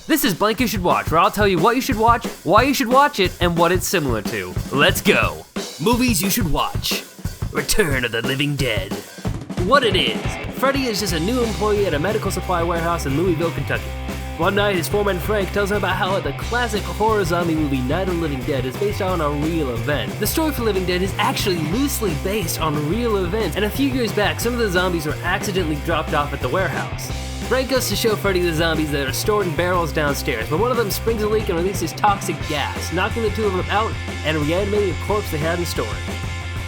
This is Blank You Should Watch, where I'll tell you what you should watch, why you should watch it, and what it's similar to. Let's go! Movies you should watch. Return of the Living Dead. What it is, Freddy is just a new employee at a medical supply warehouse in Louisville, Kentucky. One night, his foreman Frank tells him about how the classic horror zombie movie Night of the Living Dead is based on a real event. The story for Living Dead is actually loosely based on real events, and a few years back, some of the zombies were accidentally dropped off at the warehouse. Frank goes to show Freddy the zombies that are stored in barrels downstairs, but one of them springs a leak and releases toxic gas, knocking the two of them out and reanimating a corpse they had in storage.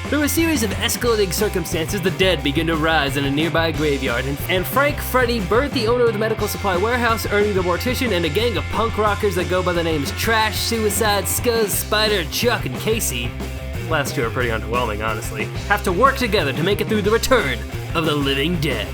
Through a series of escalating circumstances, the dead begin to rise in a nearby graveyard, and Frank, Freddy, Bert, the owner of the medical supply warehouse, Ernie the mortician, and a gang of punk rockers that go by the names Trash, Suicide, Scuzz, Spider, Chuck, and Casey, these last two are pretty underwhelming, honestly, have to work together to make it through the return of the living dead.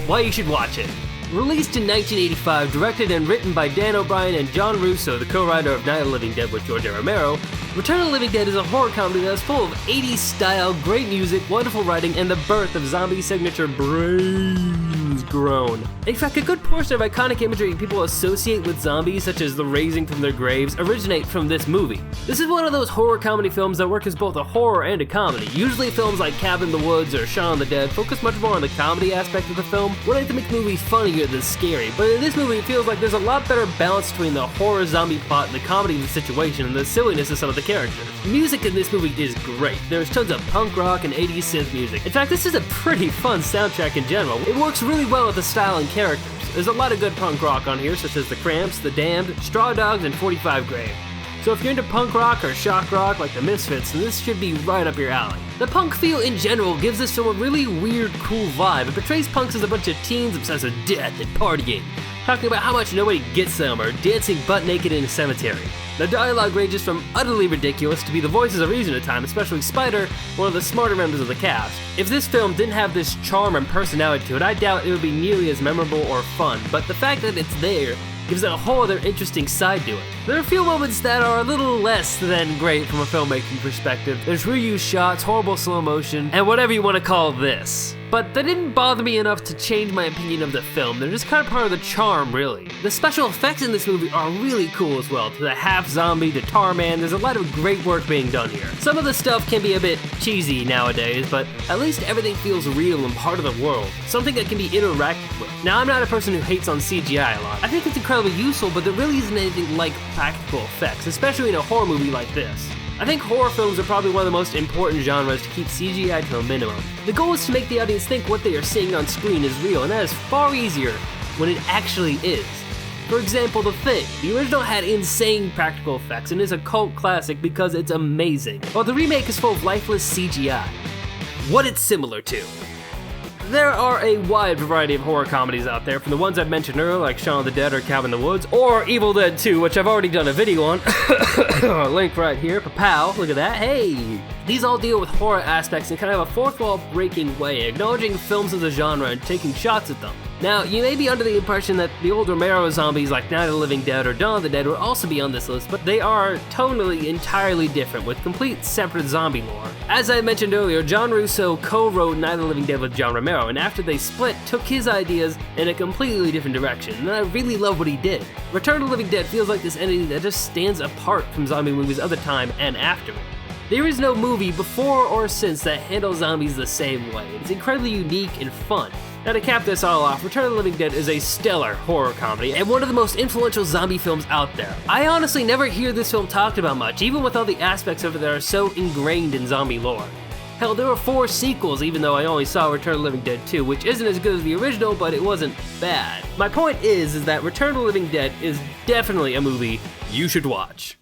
Why you should watch it. Released in 1985, directed and written by Dan O'Brien and John Russo, the co-writer of Night of the Living Dead with George A. Romero, Return of the Living Dead is a horror comedy that is full of 80s style, great music, wonderful writing, and the birth of zombie signature brains groan. In fact, a good portion of iconic imagery people associate with zombies, such as the raising from their graves, originate from this movie. This is one of those horror comedy films that work as both a horror and a comedy. Usually films like Cabin in the Woods or Shaun of the Dead focus much more on the comedy aspect of the film, wanting to make the movie funnier than scary, but in this movie it feels like there's a lot better balance between the horror zombie plot and the comedy of the situation and the silliness of some of the characters. The music in this movie is great. There's tons of punk rock and 80s synth music. In fact, this is a pretty fun soundtrack in general. It works really well with the style and characters. There's a lot of good punk rock on here, such as The Cramps, The Damned, Straw Dogs, and 45 Grave. So if you're into punk rock or shock rock like the Misfits, then this should be right up your alley. The punk feel in general gives this film a really weird, cool vibe. It portrays punks as a bunch of teens obsessed with death and partying, talking about how much nobody gets them or dancing butt naked in a cemetery. The dialogue ranges from utterly ridiculous to be the voices of reason at times, especially Spider, one of the smarter members of the cast. If this film didn't have this charm and personality to it, I doubt it would be nearly as memorable or fun, but the fact that it's there gives it a whole other interesting side to it. There are a few moments that are a little less than great from a filmmaking perspective. There's reused shots, horrible slow motion, and whatever you want to call this. But that didn't bother me enough to change my opinion of the film. They're just kind of part of the charm, really. The special effects in this movie are really cool as well. To the half-zombie, to Tar Man, there's a lot of great work being done here. Some of the stuff can be a bit cheesy nowadays, but at least everything feels real and part of the world. Something that can be interacted with. Now, I'm not a person who hates on CGI a lot. I think it's incredibly useful, but there really isn't anything like practical effects, especially in a horror movie like this. I think horror films are probably one of the most important genres to keep CGI to a minimum. The goal is to make the audience think what they are seeing on screen is real, and that is far easier when it actually is. For example, The Thing. The original had insane practical effects and is a cult classic because it's amazing, while the remake is full of lifeless CGI. What it's similar to. There are a wide variety of horror comedies out there, from the ones I've mentioned earlier, like Shaun of the Dead or Cabin in the Woods, or Evil Dead 2, which I've already done a video on. Link right here, pa-pow, look at that, hey! These all deal with horror aspects in kind of a fourth wall breaking way, acknowledging films of the genre and taking shots at them. Now, you may be under the impression that the old Romero zombies like Night of the Living Dead or Dawn of the Dead would also be on this list, but they are tonally entirely different, with complete separate zombie lore. As I mentioned earlier, John Russo co-wrote Night of the Living Dead with John Romero, and after they split, took his ideas in a completely different direction, and I really love what he did. Return of the Living Dead feels like this entity that just stands apart from zombie movies of the time and after it. There is no movie before or since that handles zombies the same way. It's incredibly unique and fun. Now to cap this all off, Return of the Living Dead is a stellar horror comedy and one of the most influential zombie films out there. I honestly never hear this film talked about much, even with all the aspects of it that are so ingrained in zombie lore. Hell, there were 4 sequels, even though I only saw Return of the Living Dead 2, which isn't as good as the original, but it wasn't bad. My point is that Return of the Living Dead is definitely a movie you should watch.